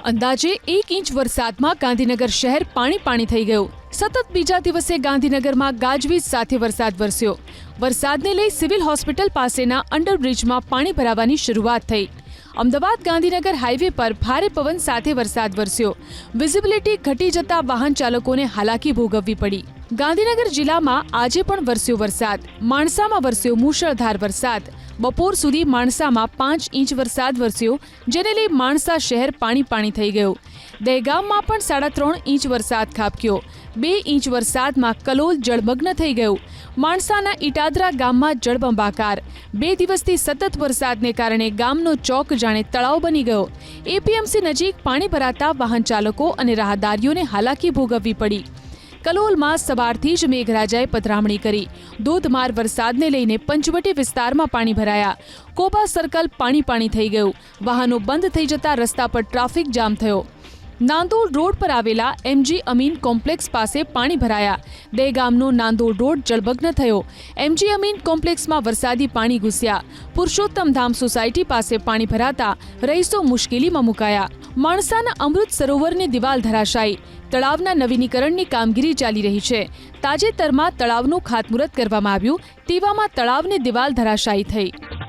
અંદાજે 1 ઇંચ વરસાદમાં ગાંધીનગર શહેર પાણી થઈ ગયું। સતત બીજા દિવસે ગાંધીનગરમાં ગાજવીજ સાથે વરસાદ વરસ્યો। વરસાદને લઈ સિવિલ હોસ્પિટલ પાસેના અંડરબ્રિજમાં પાણી ભરાવાની શરૂઆત થઈ। અમદાવાદ ગાંધીનગર હાઈવે પર ભારે પવન સાથે વરસાદ વરસ્યો। વિઝિબિલિટી ઘટી જતા વાહન ચાલકોને હાલાકી ભોગવવી પડી। ગાંધીનગર જિલ્લામાં આજે પણ વરસ્યો વરસાદ। માણસામાં વરસ્યો મુશળધાર વરસાદ। બપોર સુધી માણસામાં 5 ઇંચ વરસાદ વરસ્યો, જેને લઈ માણસા શહેર પાણી થઈ ગયું। દહેગામમાં પણ 3.5 ઇંચ વરસાદ ખાબક્યો। 2 ઇંચ વરસાદમાં કલોલ જળમગ્ન થઈ ગયું। માણસાના ઇટાદરા ગામમાં જળબંબાકાર। 2 દિવસથી સતત વરસાદને કારણે ગામનો ચોક જાણે તળાવ બની ગયો। એપીએમસી નજીક પાણી ભરાતા વાહન ચાલકો અને રાહદારીઓને હાલાકી ભોગવવી પડી। કલોલમાં સવારથી જ મેઘરાજાએ પધરામણી કરી। ધોધમાર વરસાદને લઈને પંચવટી વિસ્તારમાં પાણી ભરાયા। કોબા સર્કલ પાણી થઈ ગયું। વાહનો બંધ થઈ જતા રસ્તા પર ટ્રાફિક જામ થયો। નાંદોલ રોડ પર આવેલા એમજી અમીન કોમ્પ્લેક્સ પાસે પાણી ભરાયા। દહેગામનો નાંદોલ રોડ જળમગ્ન થયો। એમજી અમીન કોમ્પ્લેક્સમાં વરસાદી પાણી ઘૂસ્યા। પુરુષોત્તમ ધામ સોસાયટી પાસે પાણી ભરાતા રહીશો મુશ્કેલીમાં મુકાયા। માણસાના અમૃત સરોવરની દિવાલ ધરાશાયી। તળાવના નવીનીકરણની કામગીરી ચાલી રહી છે। તાજેતરમાં તળાવનું ખાતમુહૂર્ત કરવામાં આવ્યું, તેવામાં તળાવની દિવાલ ધરાશાયી થઈ।